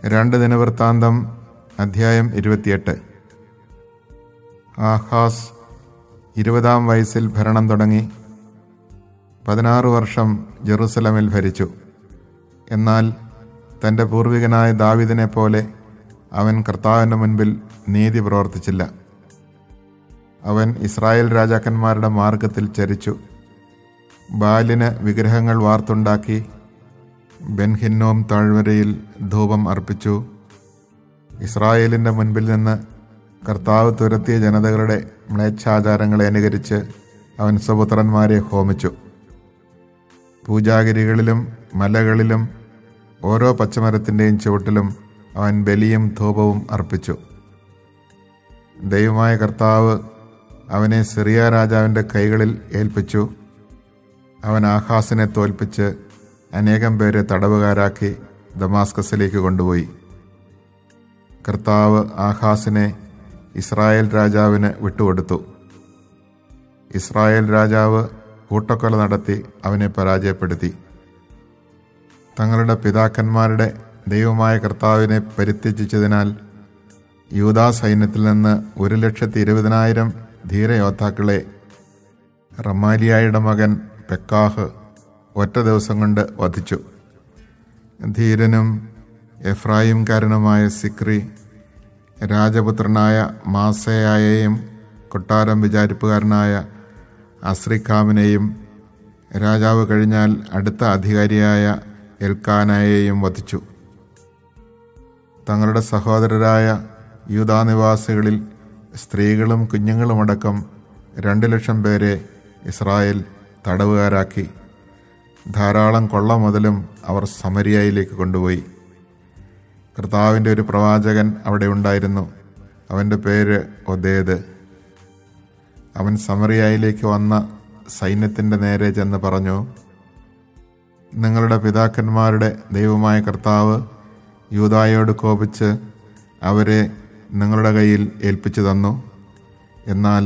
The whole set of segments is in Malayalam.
2 ദിനവൃത്താന്തം അധ്യായം 28. ആഹാസ് 20-ാം വയസ്സിൽ ഭരണം തുടങ്ങി 16 വർഷം ജെറുസലമിൽ ഭരിച്ചു. എന്നാൽ തൻ്റെ പൂർവികനായ ദാവീദിനെ പോലെ അവൻ കർത്താവിൻ്റെ മുൻപിൽ നീതി പ്രവർത്തിച്ചില്ല. അവൻ ഇസ്രായേൽ രാജാക്കന്മാരുടെ മാർഗത്തിൽ ചരിച്ചു. ബാലിന് വിഗ്രഹങ്ങൾ വാർത്തുണ്ടാക്കി ബെൻഹിന്നോം താഴ്വരയിൽ ധൂപം അർപ്പിച്ചു. ഇസ്രായേലിൻ്റെ മുൻപിൽ നിന്ന് കർത്താവ് തുരത്തിയ ജനതകളുടെ മ്ലേച്ഛാചാരങ്ങളെ അനുകരിച്ച് അവൻ സ്വപുത്രന്മാരെ ഹോമിച്ചു. പൂജാഗിരികളിലും മലകളിലും ഓരോ പച്ചമരത്തിൻ്റെയും ചുവട്ടിലും അവൻ ബലിയും ധൂപവും അർപ്പിച്ചു. ദൈവമായ കർത്താവ് അവനെ സിറിയ രാജാവിൻ്റെ കൈകളിൽ ഏൽപ്പിച്ചു. അവൻ ആഹാസിനെ തോൽപ്പിച്ച് അനേകം പേരെ തടവുകാരാക്കി ദമാസ്കസിലേക്ക് കൊണ്ടുപോയി. കർത്താവ് ആഹാസിനെ ഇസ്രായേൽ രാജാവിന് വിട്ടുകൊടുത്തു. ഇസ്രായേൽ രാജാവ് കൂട്ടക്കൊല നടത്തി അവനെ പരാജയപ്പെടുത്തി. തങ്ങളുടെ പിതാക്കന്മാരുടെ ദൈവമായ കർത്താവിനെ പരിത്യജിച്ചതിനാൽ യൂദാ സൈന്യത്തിൽ നിന്ന് 120,000 ധീരയോദ്ധാക്കളെ റമാലിയായുടെ മകൻ പെക്കാഹ് ഒറ്റ ദിവസം കൊണ്ട് വധിച്ചു. ധീരനും എഫ്രായിംകാരനുമായ സിക്രി രാജപുത്രനായ മാസയായെയും കൊട്ടാരം വിചാരിപ്പുകാരനായ അസ്രിഖാമിനെയും രാജാവ് കഴിഞ്ഞാൽ അടുത്ത അധികാരിയായ എൽക്കാനയെയും വധിച്ചു. തങ്ങളുടെ സഹോദരരായ യൂദാനിവാസികളിൽ സ്ത്രീകളും കുഞ്ഞുങ്ങളുമടക്കം 200,000 പേരെ ഇസ്രായേൽ തടവുകാരാക്കി. ധാരാളം കൊള്ള മുതലും അവർ സമരിയയിലേക്ക് കൊണ്ടുപോയി. കർത്താവിൻ്റെ ഒരു പ്രവാചകൻ അവിടെ ഉണ്ടായിരുന്നു. അവൻ്റെ പേര് ഒദേദ്. അവൻ സമറിയയിലേക്ക് വന്ന സൈന്യത്തിൻ്റെ നേരെ ചെന്ന് പറഞ്ഞു, നിങ്ങളുടെ പിതാക്കന്മാരുടെ ദൈവമായ കർത്താവ് യൂദായോട് കോപിച്ച് അവരെ നിങ്ങളുടെ കയ്യിൽ ഏൽപ്പിച്ചു തന്നു. എന്നാൽ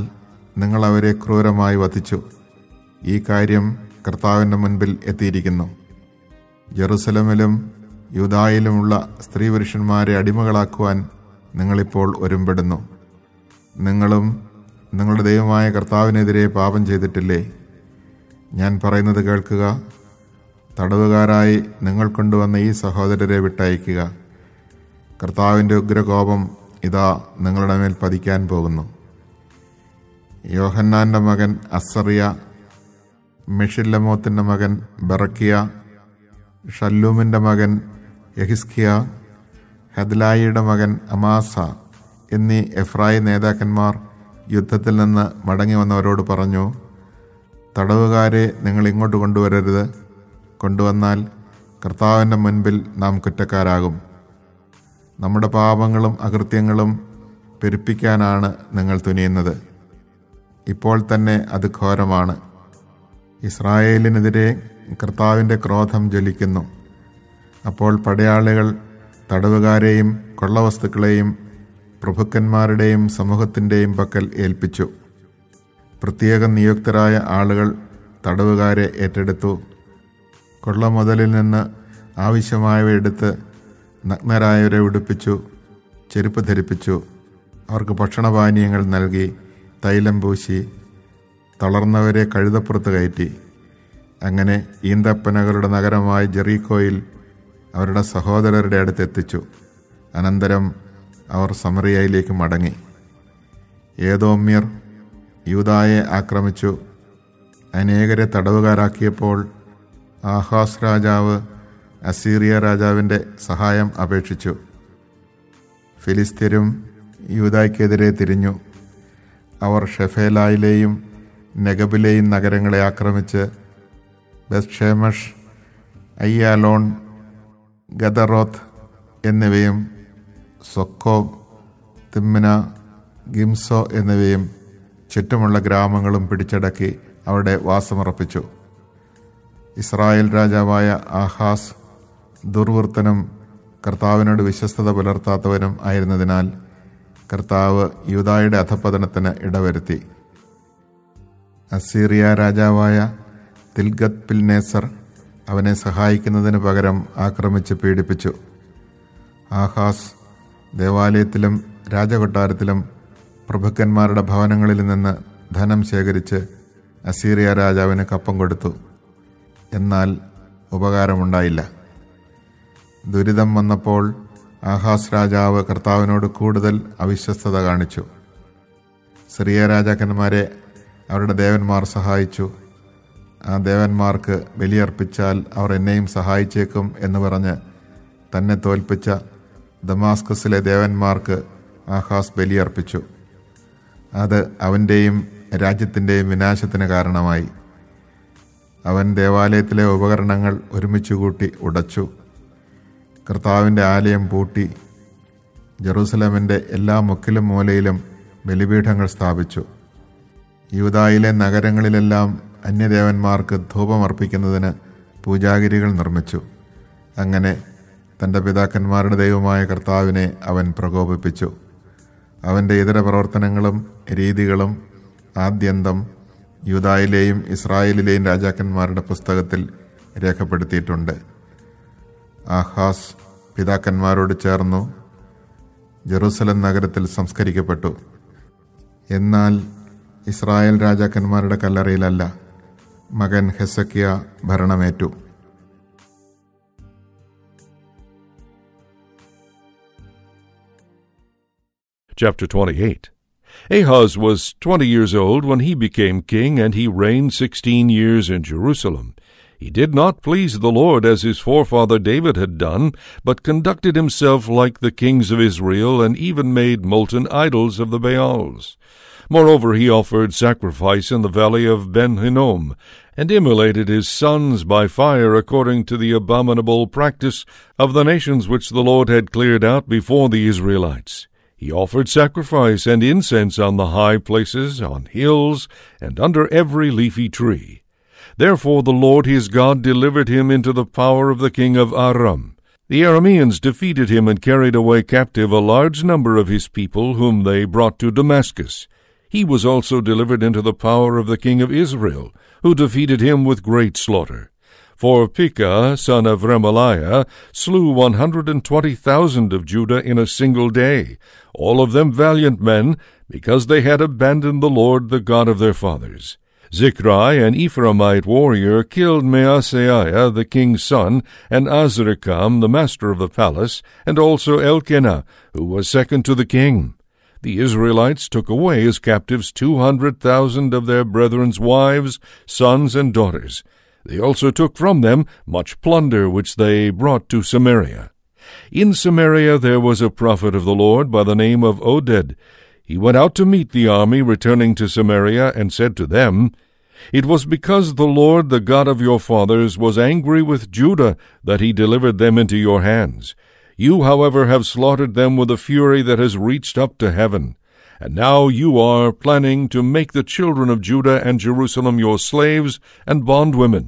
നിങ്ങൾ അവരെ ക്രൂരമായി വധിച്ചു. ഈ കാര്യം കർത്താവിൻ്റെ മുൻപിൽ എത്തിയിരിക്കുന്നു. ജെറുസലമിലും യൂദായിലുമുള്ള സ്ത്രീ പുരുഷന്മാരെ അടിമകളാക്കുവാൻ നിങ്ങളിപ്പോൾ ഒരുമ്പെടുന്നു. നിങ്ങളും നിങ്ങളുടെ ദൈവമായ കർത്താവിനെതിരെ പാപം ചെയ്തിട്ടില്ലേ? ഞാൻ പറയുന്നത് കേൾക്കുക. തടവുകാരായി നിങ്ങൾ കൊണ്ടുവന്ന ഈ സഹോദരരെ വിട്ടയക്കുക. കർത്താവിൻ്റെ ഉഗ്രകോപം ഇതാ നിങ്ങളുടെ മേൽ പതിക്കാൻ പോകുന്നു. യോഹന്നാൻ്റെ മകൻ അസറിയ, മെഷില്ലമോത്തിൻ്റെ മകൻ ബറക്കിയ, ഷല്ലൂമിൻ്റെ മകൻ യഹിസ്കിയ, ഹദ്ലായിയുടെ മകൻ അമാസ എന്നീ എഫ്രായി നേതാക്കന്മാർ യുദ്ധത്തിൽ നിന്ന് മടങ്ങി വന്നവരോട് പറഞ്ഞു, തടവുകാരെ നിങ്ങൾ ഇങ്ങോട്ട് കൊണ്ടുവരരുത്. കൊണ്ടുവന്നാൽ കർത്താവിൻ്റെ മുൻപിൽ നാം കുറ്റക്കാരാകും. നമ്മുടെ പാപങ്ങളും അകൃത്യങ്ങളും പെരുപ്പിക്കാനാണ് നിങ്ങൾ തുനിയുന്നത്. ഇപ്പോൾ തന്നെ അത് ഘോരമാണ്. ഇസ്രായേലിനെതിരെ കർത്താവിൻ്റെ ക്രോധം ജ്വലിക്കുന്നു. അപ്പോൾ പടയാളികൾ തടവുകാരെയും കൊള്ളവസ്തുക്കളെയും പ്രഭുക്കന്മാരുടെയും സമൂഹത്തിൻ്റെയും പക്കൽ ഏൽപ്പിച്ചു. പ്രത്യേകം നിയുക്തരായ ആളുകൾ തടവുകാരെ ഏറ്റെടുത്തു. കൊള്ള മുതലിൽ നിന്ന് ആവശ്യമായവ എടുത്ത് നഗ്നരായവരെ ഉടുപ്പിച്ചു, ചെരുപ്പ് ധരിപ്പിച്ചു. അവർക്ക് ഭക്ഷണപാനീയങ്ങൾ നൽകി, തൈലം പൂശി, തളർന്നവരെ കഴുതപ്പുറത്ത് കയറ്റി. അങ്ങനെ ഈന്തപ്പനകളുടെ നഗരമായ ജെറീക്കോയിൽ അവരുടെ സഹോദരരുടെ അടുത്തെത്തിച്ചു. അനന്തരം അവർ സമറിയയിലേക്ക് മടങ്ങി. ഏദോമ്യർ യൂദായെ ആക്രമിച്ചു. അനേകരെ തടവുകാരാക്കിയപ്പോൾ ആഹാസ് രാജാവ് അസീറിയ രാജാവിൻ്റെ സഹായം അപേക്ഷിച്ചു. ഫിലിസ്ത്യരും യൂദായ്ക്കെതിരെ തിരിഞ്ഞു. അവർ ഷെഫേലായിലെയും നെഗബിലെയും നഗരങ്ങളെ ആക്രമിച്ച് ബെത്ഷേമഷ്, അയ്യാലോൺ, ഗദറോത്ത് എന്നിവയും സൊക്കോ, തിമ്ന, ഗിംസോ എന്നിവയും ചുറ്റുമുള്ള ഗ്രാമങ്ങളും പിടിച്ചടക്കി അവിടെ വാസമുറപ്പിച്ചു. ഇസ്രായേൽ രാജാവായ ആഹാസ് ദുർവൃത്തനും കർത്താവിനോട് വിശ്വസ്തത പുലർത്താത്തവനും ആയിരുന്നതിനാൽ കർത്താവ് യൂദായുടെ അധഃപതനത്തിന് ഇടവരുത്തി. അസീറിയ രാജാവായ തിൽഗത് പിൽനേസർ അവനെ സഹായിക്കുന്നതിന് പകരം ആക്രമിച്ച് പീഡിപ്പിച്ചു. ആഹാസ് ദേവാലയത്തിലും രാജകൊട്ടാരത്തിലും പ്രഭുക്കന്മാരുടെ ഭവനങ്ങളിൽ നിന്ന് ധനം ശേഖരിച്ച് അസീറിയ രാജാവിന് കപ്പം കൊടുത്തു. എന്നാൽ ഉപകാരമുണ്ടായില്ല. ദുരിതം വന്നപ്പോൾ ആഹാസ് രാജാവ് കർത്താവിനോട് കൂടുതൽ അവിശ്വസ്തത കാണിച്ചു. സിറിയ രാജാക്കന്മാരെ അവരുടെ ദേവന്മാർ സഹായിച്ചു. ആ ദേവന്മാർക്ക് ബലിയർപ്പിച്ചാൽ അവർ എന്നെയും സഹായിച്ചേക്കും എന്ന് പറഞ്ഞ് തന്നെ തോൽപ്പിച്ച ദമാസ്കസിലെ ദേവന്മാർക്ക് ആഹാസ് ബലിയർപ്പിച്ചു. അത് അവൻ്റെയും രാജ്യത്തിൻ്റെയും വിനാശത്തിന് കാരണമായി. അവൻ ദേവാലയത്തിലെ ഉപകരണങ്ങൾ ഒരുമിച്ച് കൂട്ടി ഉടച്ചു. കർത്താവിൻ്റെ ആലയം പൂട്ടി. ജെറൂസലേമിൻ്റെ എല്ലാ മുക്കിലും മൂലയിലും ബലിപീഠങ്ങൾ സ്ഥാപിച്ചു. യൂദായിലെ നഗരങ്ങളിലെല്ലാം അന്യദേവന്മാർക്ക് ധൂപമർപ്പിക്കുന്നതിന് പൂജാഗിരികൾ നിർമ്മിച്ചു. അങ്ങനെ തൻ്റെ പിതാക്കന്മാരുടെ ദൈവമായ കർത്താവിനെ അവൻ പ്രകോപിപ്പിച്ചു. അവൻ്റെ ഇതര പ്രവർത്തനങ്ങളും രീതികളും ആദ്യന്തം യൂദായിലെയും ഇസ്രായേലിലെയും രാജാക്കന്മാരുടെ പുസ്തകത്തിൽ രേഖപ്പെടുത്തിയിട്ടുണ്ട്. ആഹാസ് പിതാക്കന്മാരോട് ചേർന്നു ജെറൂസലം നഗരത്തിൽ സംസ്കരിക്കപ്പെട്ടു. എന്നാൽ ഇസ്രായേൽ രാജാക്കന്മാരുടെ കല്ലറയിലല്ല. മകൻ Hezekiah ഭരണമേറ്റു. Chapter 28. Ahaz was 20 years old when he became king, and he reigned 16 years in Jerusalem. He did not please the Lord as his forefather David had done, but conducted himself like the kings of Israel, and even made molten idols of the Baals. Moreover, he offered sacrifice in the valley of Ben-Hinnom, and immolated his sons by fire according to the abominable practice of the nations which the Lord had cleared out before the Israelites. He offered sacrifice and incense on the high places, on hills, and under every leafy tree. Therefore the Lord his God delivered him into the power of the king of Aram. The Arameans defeated him and carried away captive a large number of his people, whom they brought to Damascus. He was also delivered into the power of the king of Israel, who defeated him with great slaughter. For Pekah, son of Remaliah, slew 120,000 of Judah in a single day, all of them valiant men, because they had abandoned the Lord, the God of their fathers. Zichri, an Ephraimite warrior, killed Maaseiah, the king's son, and Azrikam, the master of the palace, and also Elkanah, who was second to the king. The Israelites took away as captives 200,000 of their brethren's wives, sons, and daughters. They also took from them much plunder which they brought to Samaria. In Samaria there was a prophet of the Lord by the name of Oded. He went out to meet the army returning to Samaria, and said to them, "It was because the Lord, the God of your fathers, was angry with Judah that he delivered them into your hands. You, however, have slaughtered them with a fury that has reached up to heaven. And now you are planning to make the children of Judah and Jerusalem your slaves and bondwomen.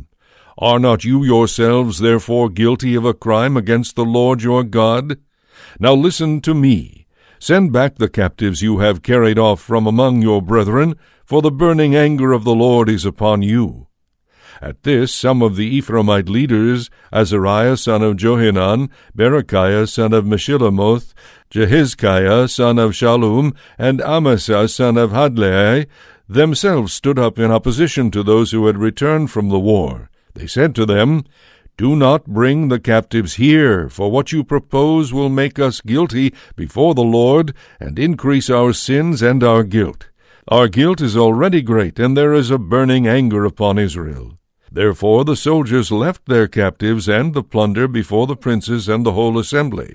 Are not you yourselves therefore guilty of a crime against the Lord your God? Now listen to me. Send back the captives you have carried off from among your brethren, for the burning anger of the Lord is upon you." At this some of the Ephraimite leaders, Azariah son of Johanan, Berechiah son of Meshillemoth, Jehizkiah son of Shallum, and Amasa son of Hadlai, themselves stood up in opposition to those who had returned from the war. They said to them, "Do not bring the captives here, for what you propose will make us guilty before the Lord, and increase our sins and our guilt. Our guilt is already great, and there is a burning anger upon Israel." Therefore the soldiers left their captives and the plunder before the princes and the whole assembly.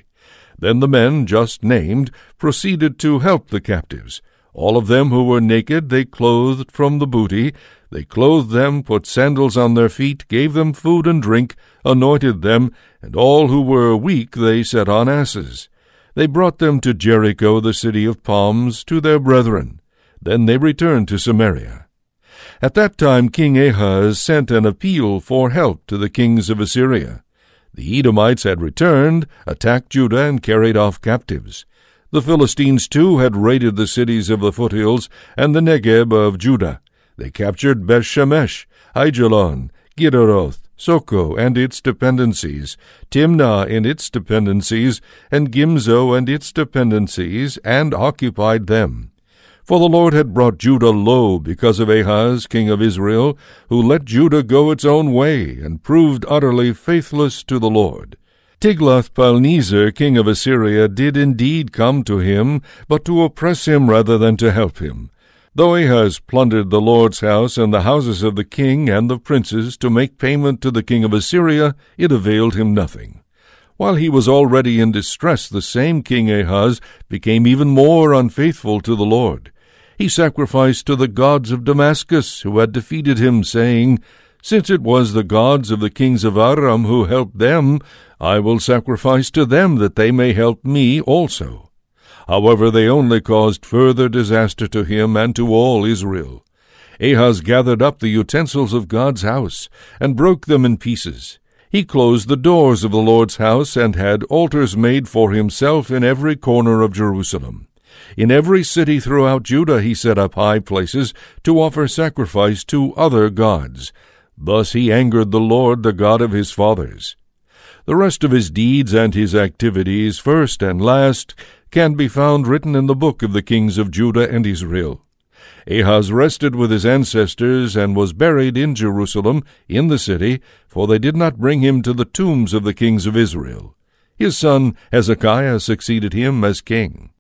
Then the men just named proceeded to help the captives. All of them who were naked they clothed from the booty. They clothed them, put sandals on their feet, gave them food and drink, anointed them, and all who were weak they set on asses. They brought them to Jericho, the city of palms, to their brethren. Then they returned to Samaria. At that time King Ahaz sent an appeal for help to the kings of Assyria. The Edomites had returned, attacked Judah, and carried off captives. The Philistines too had raided the cities of the foothills and the Negeb of Judah. They captured Beth-Shemesh, Aijalon, Gederoth, Soko and its dependencies, Timnah and its dependencies, and Gimzo and its dependencies, and occupied them. For the Lord had brought Judah low because of Ahaz, king of Israel, who let Judah go its own way, and proved utterly faithless to the Lord. Tiglath-Pileser, king of Assyria, did indeed come to him, but to oppress him rather than to help him. Though Ahaz plundered the Lord's house and the houses of the king and the princes to make payment to the king of Assyria, it availed him nothing. While he was already in distress, the same king Ahaz became even more unfaithful to the Lord. He sacrificed to the gods of Damascus, who had defeated him, saying, "Since it was the gods of the kings of Aram who helped them, I will sacrifice to them that they may help me also." However, they only caused further disaster to him and to all Israel. Ahaz gathered up the utensils of God's house, and broke them in pieces. He closed the doors of the Lord's house, and had altars made for himself in every corner of Jerusalem. In every city throughout Judah he set up high places to offer sacrifice to other gods. Thus he angered the Lord, the God of his fathers. The rest of his deeds and his activities, first and last, can be found written in the book of the kings of Judah and Israel. Ahaz rested with his ancestors and was buried in Jerusalem, in the city, for they did not bring him to the tombs of the kings of Israel. His son Hezekiah succeeded him as king.